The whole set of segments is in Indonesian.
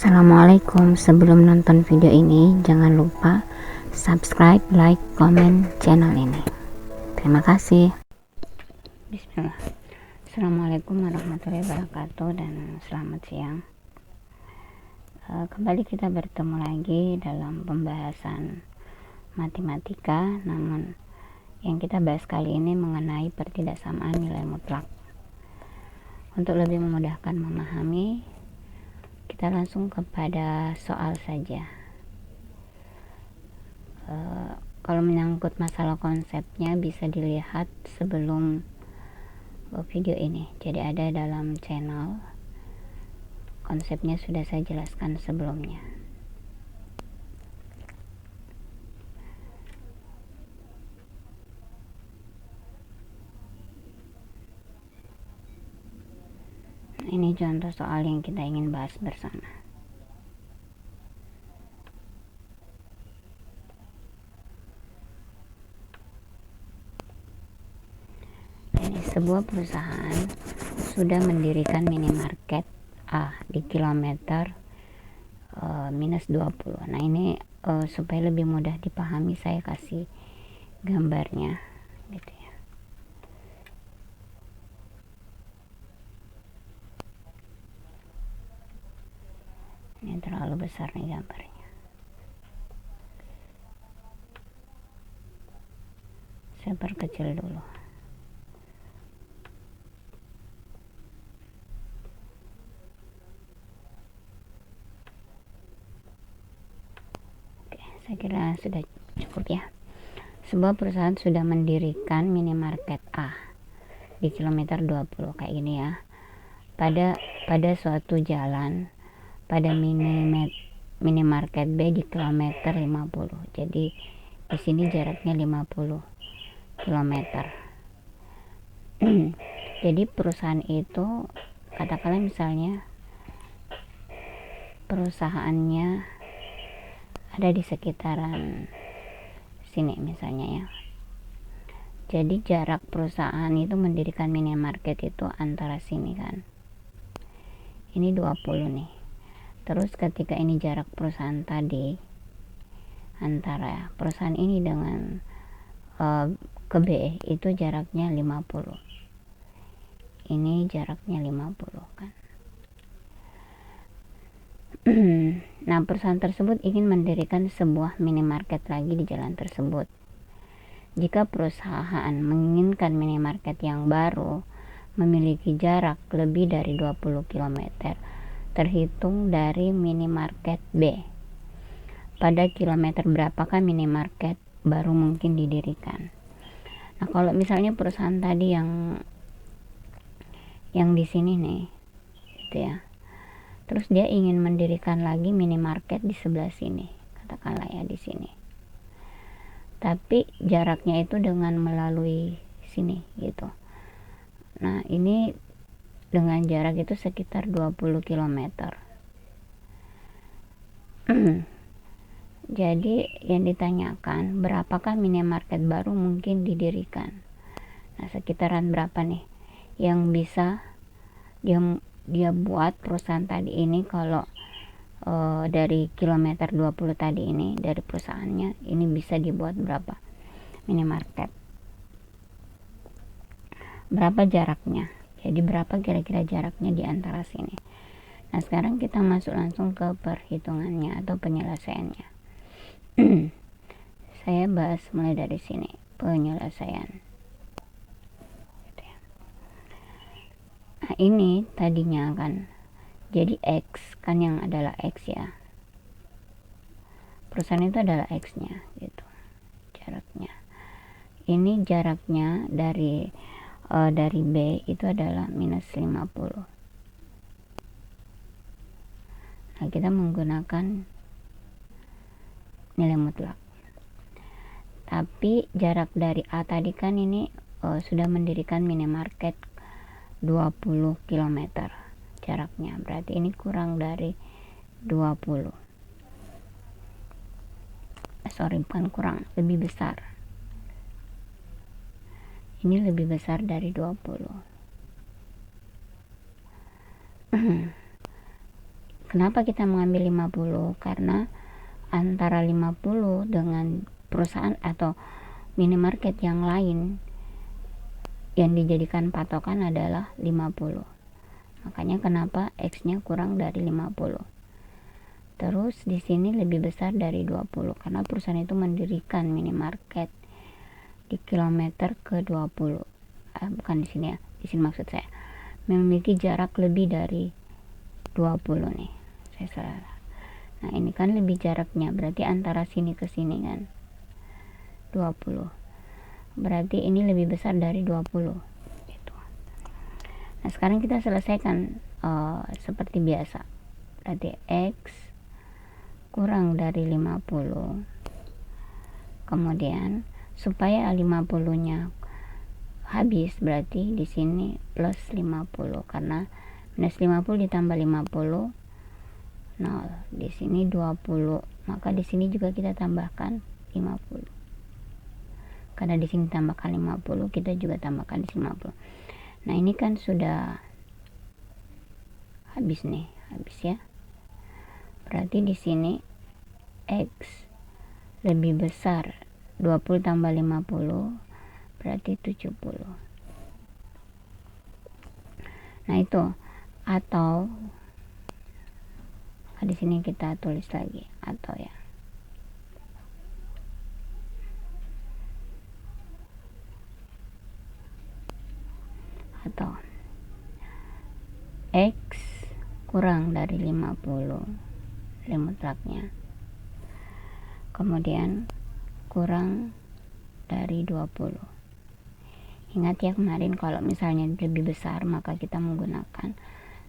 Assalamualaikum. Sebelum nonton video ini, jangan lupa subscribe, like, komen channel ini. Terima kasih. Bismillah. Assalamualaikum warahmatullahi wabarakatuh dan selamat siang. Kembali kita bertemu lagi dalam pembahasan matematika, namun yang kita bahas kali ini mengenai pertidaksamaan nilai mutlak. Untuk lebih memudahkan memahami, kita langsung kepada soal saja. Kalau menyangkut masalah konsepnya bisa dilihat sebelum video ini. Jadi ada dalam channel, konsepnya sudah saya jelaskan sebelumnya. Ini contoh soal yang kita ingin bahas bersama. Ini sebuah perusahaan sudah mendirikan minimarket A di kilometer minus 20. Nah ini supaya lebih mudah dipahami saya kasih gambarnya gitu ya. Ini terlalu besar nih gambarnya. Saya perkecil dulu. Oke, saya kira sudah cukup ya. Sebuah perusahaan sudah mendirikan minimarket A di kilometer 20 kayak gini ya. Pada suatu jalan pada minimarket B di kilometer 50. Jadi di sini jaraknya 50 km. Jadi perusahaan itu, katakanlah misalnya perusahaannya ada di sekitaran sini misalnya ya. Jadi jarak perusahaan itu mendirikan minimarket itu antara sini kan. Ini 20 nih. Terus ketika ini jarak perusahaan tadi antara perusahaan ini dengan ke B itu jaraknya 50. Ini jaraknya 50 kan. Nah, perusahaan tersebut ingin mendirikan sebuah minimarket lagi di jalan tersebut. Jika perusahaan menginginkan minimarket yang baru memiliki jarak lebih dari 20 km terhitung dari minimarket B, pada kilometer berapakah minimarket baru mungkin didirikan? Nah, kalau misalnya perusahaan tadi yang di sini nih gitu ya, terus dia ingin mendirikan lagi minimarket di sebelah sini, katakanlah ya di sini, tapi jaraknya itu dengan melalui sini gitu. Nah ini dengan jarak itu sekitar 20 km. Jadi yang ditanyakan berapakah minimarket baru mungkin didirikan. Nah sekitaran berapa nih yang bisa dia buat perusahaan tadi ini. Kalau dari kilometer 20 tadi ini dari perusahaannya ini bisa dibuat berapa minimarket, berapa jaraknya. Jadi berapa kira-kira jaraknya di antara sini. Nah sekarang kita masuk langsung ke perhitungannya atau penyelesaiannya. Saya bahas mulai dari sini, penyelesaian. Nah ini tadinya kan jadi X kan, yang adalah X ya, perusahaan itu adalah X nya gitu jaraknya. Ini jaraknya dari B itu adalah minus 50. Nah kita menggunakan nilai mutlak. Tapi jarak dari A tadi kan ini sudah mendirikan minimarket 20 km jaraknya, berarti ini kurang dari 20. Bukan kurang, lebih besar. Ini lebih besar dari 20. Kenapa kita mengambil 50? Karena antara 50 dengan perusahaan atau minimarket yang lain yang dijadikan patokan adalah 50. Makanya kenapa X-nya kurang dari 50. Terus di sini lebih besar dari 20 karena perusahaan itu mendirikan minimarket di kilometer ke-20. Bukan di sini ya. Di sini maksud saya memiliki jarak lebih dari 20 nih. Saya salah. Nah, ini kan lebih jaraknya, berarti antara sini ke sini kan 20. Berarti ini lebih besar dari 20 gitu. Nah, sekarang kita selesaikan seperti biasa. Berarti X kurang dari 50. Kemudian supaya 50-nya habis, berarti di sini plus 50 karena minus 50 ditambah 50 0. Di sini 20. Maka di sini juga kita tambahkan 50. Karena di sini tambahkan 50, kita juga tambahkan di sini 50. Nah, ini kan sudah habis nih, habis ya. Berarti di sini X lebih besar 20 tambah 50 berarti 70. Nah, itu atau di sini kita tulis lagi atau ya. Atau X kurang dari 50 mutlaknya. Kemudian kurang dari 20. Ingat ya kemarin kalau misalnya lebih besar maka kita menggunakan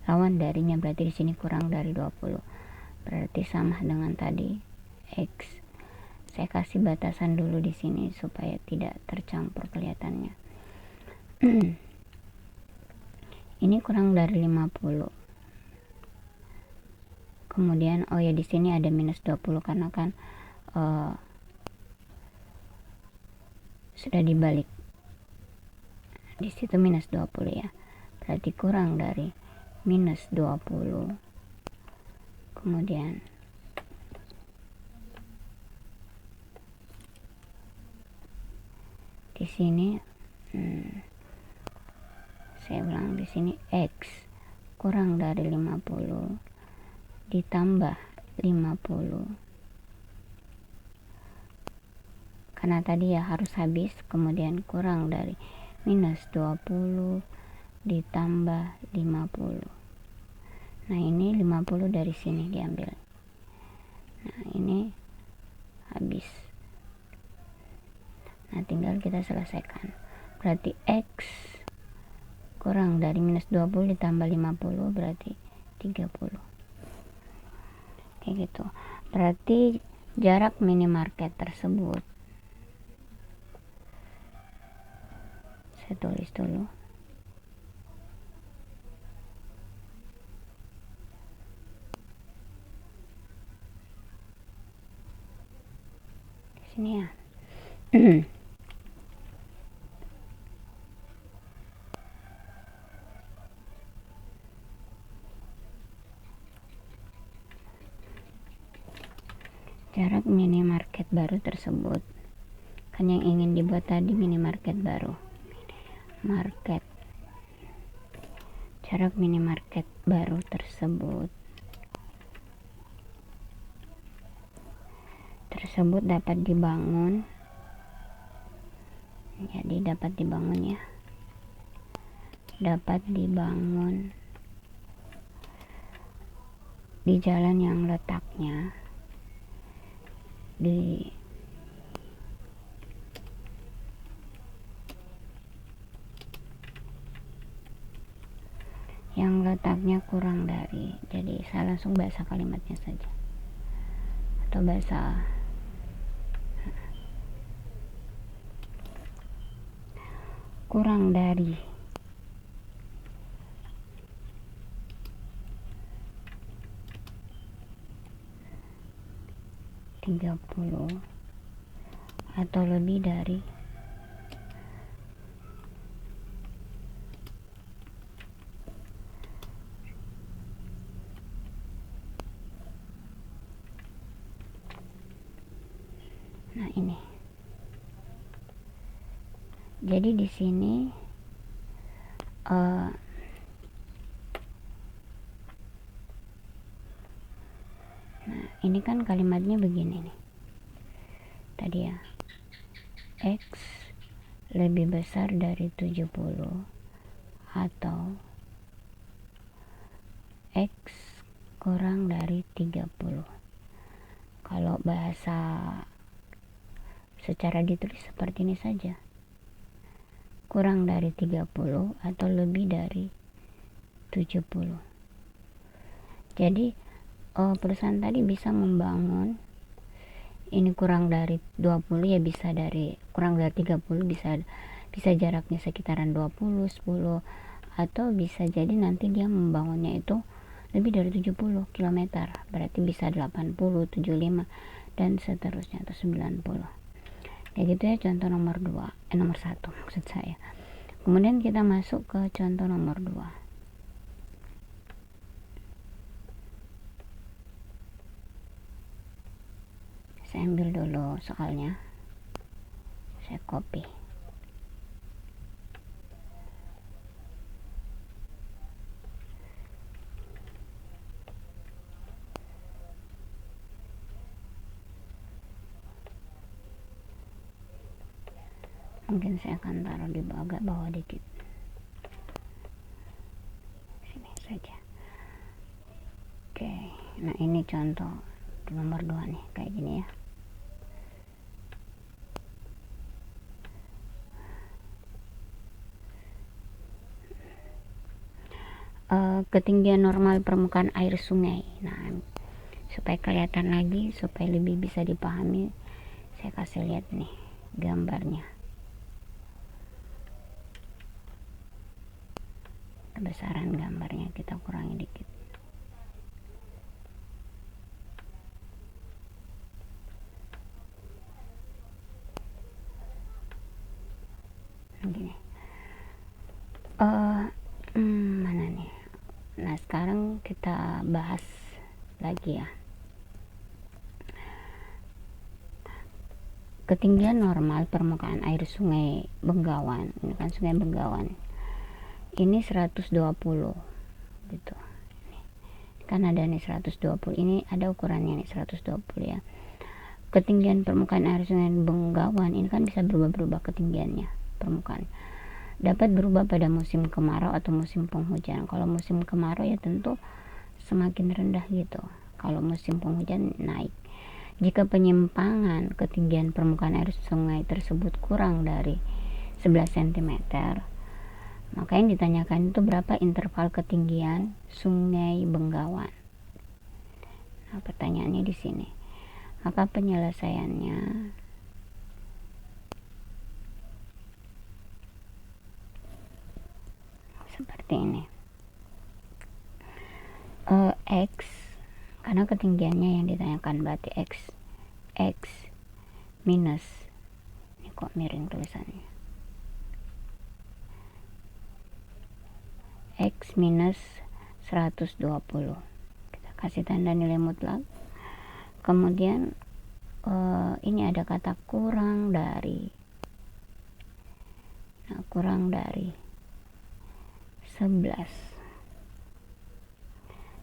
lawan darinya, berarti di sini kurang dari 20. Berarti sama dengan tadi X. Saya kasih batasan dulu di sini supaya tidak tercampur kelihatannya. Ini kurang dari 50. Kemudian oh ya, di sini ada minus 20 karena kan sudah dibalik. Di situ minus 20 ya. Berarti kurang dari minus 20. Kemudian di sini saya ulang, di sini X kurang dari 50 ditambah 50 karena tadi ya harus habis, kemudian kurang dari minus 20 ditambah 50. Nah, ini 50 dari sini diambil. Nah, ini habis. Nah, tinggal kita selesaikan. Berarti X kurang dari minus 20 ditambah 50 berarti 30. Kayak gitu. Berarti jarak minimarket tersebut, saya tulis dulu. Di sini ya. Jarak minimarket baru tersebut, kan yang ingin dibuat tadi minimarket baru. Market. Jarak minimarket baru tersebut dapat dibangun. Jadi dapat dibangun ya. Dapat dibangun di jalan yang letaknya di kurang dari, jadi saya langsung bahasa kalimatnya saja atau bahasa kurang dari 30 atau lebih dari 30 Nah ini, jadi di sini nah ini kan kalimatnya begini nih tadi ya, X lebih besar dari 70 atau X kurang dari 30. Kalau bahasa secara ditulis seperti ini saja, kurang dari 30 atau lebih dari 70. Jadi perusahaan tadi bisa membangun ini kurang dari 20 ya, bisa dari kurang dari 30, bisa jaraknya sekitaran 20, 10, atau bisa jadi nanti dia membangunnya itu lebih dari 70 km, berarti bisa 80, 75 dan seterusnya, atau 90. Kayak gitu ya, contoh nomor 2, nomor 1 maksud saya. Kemudian kita masuk ke contoh nomor 2. Saya ambil dulu soalnya, saya copy. Mungkin saya akan taruh di agak bawah dikit, sini saja. Oke, nah ini contoh nomor 2 nih, kayak gini ya. Ketinggian normal permukaan air sungai. Nah, supaya kelihatan lagi, supaya lebih bisa dipahami, saya kasih lihat nih gambarnya. Kebesaran gambarnya kita kurangi dikit. Gini. Mana nih? Nah, sekarang kita bahas lagi ya. Ketinggian normal permukaan air sungai Bengawan, ini kan sungai Bengawan, ini 120 gitu. Kan ada nih 120, ini ada ukurannya nih 120 ya. Ketinggian permukaan air sungai Bengawan ini kan bisa berubah-berubah ketinggiannya, permukaan dapat berubah pada musim kemarau atau musim penghujan. Kalau musim kemarau ya tentu semakin rendah gitu, kalau musim penghujan naik. Jika penyimpangan ketinggian permukaan air sungai tersebut kurang dari 11 cm, maka yang ditanyakan itu berapa interval ketinggian sungai Bengawan. Nah, pertanyaannya di sini. Maka penyelesaiannya seperti ini. X, karena ketinggiannya yang ditanyakan, berarti X minus, ini kok miring tulisannya, X minus 120, kita kasih tanda nilai mutlak. Kemudian ini ada kata kurang dari, nah kurang dari 11,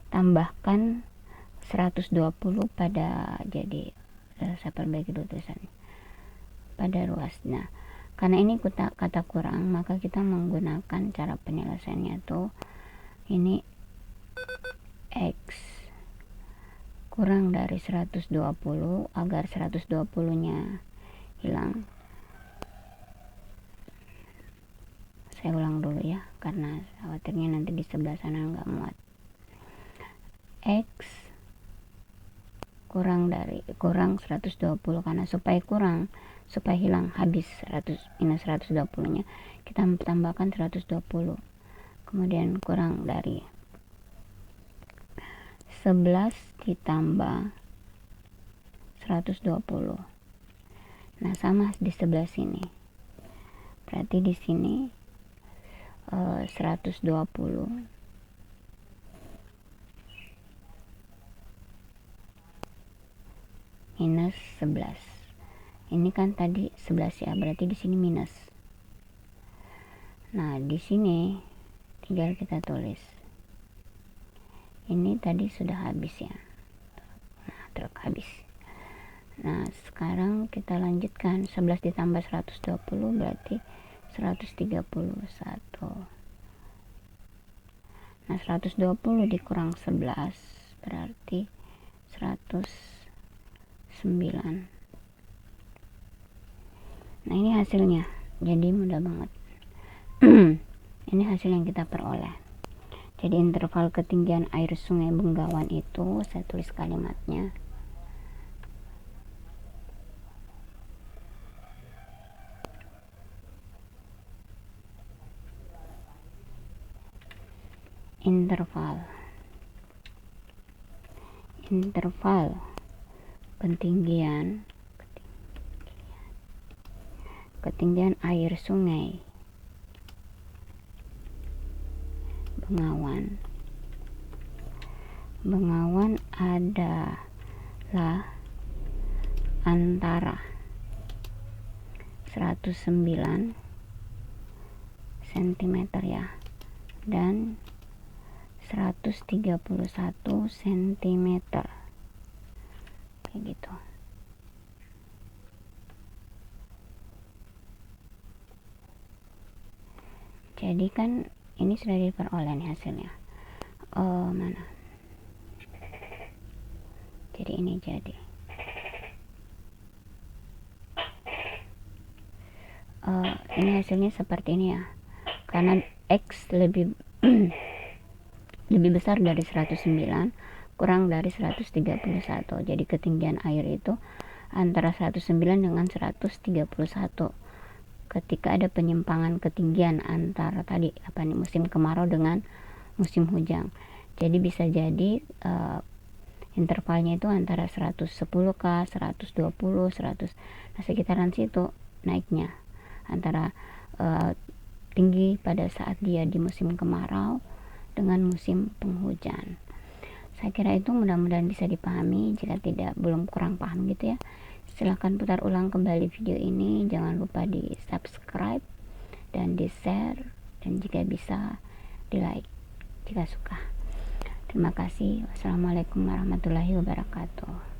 tambahkan 120 pada, jadi saya perbaiki dulu tulisannya, pada ruas. Nah, karena ini kata kurang, maka kita menggunakan cara penyelesaiannya tuh ini X kurang dari 120, agar 120 nya hilang. Saya ulang dulu ya, karena khawatirnya nanti di sebelah sana nggak muat. X kurang 120, karena supaya hilang, habis 100 minus 120 nya, kita tambahkan 120, kemudian kurang dari 11 ditambah 120. Nah, sama di sebelah sini, berarti di sini 120 minus 11, Ini kan tadi 11 ya, berarti di sini minus. Nah, di sini tinggal kita tulis. Ini tadi sudah habis ya. Nah, truk habis. Nah, sekarang kita lanjutkan. 11 ditambah 120 berarti 131. Nah, 120 dikurang 11 berarti 109. Nah, ini hasilnya. Jadi mudah banget. Ini hasil yang kita peroleh. Jadi interval ketinggian air Sungai Bengawan itu, saya tulis kalimatnya. Interval ketinggian air Sungai Bengawan adalah antara 109 cm ya, dan 131 cm, kayak gitu. Jadi kan ini sudah diperoleh nih hasilnya. Mana? Jadi ini jadi. Ini hasilnya seperti ini ya. Karena X lebih lebih besar dari 109 kurang dari 131. Jadi ketinggian air itu antara 109 dengan 131. Ketika ada penyimpangan ketinggian antara tadi musim kemarau dengan musim hujan. Jadi bisa jadi intervalnya itu antara 110k, 120, 100. Nah, sekitaran situ naiknya. Antara tinggi pada saat dia di musim kemarau dengan musim penghujan. Saya kira itu mudah-mudahan bisa dipahami. Jika tidak, belum kurang paham gitu ya, silahkan putar ulang kembali video ini. Jangan lupa di subscribe dan di share, dan jika bisa di like jika suka. Terima kasih. Wassalamualaikum warahmatullahi wabarakatuh.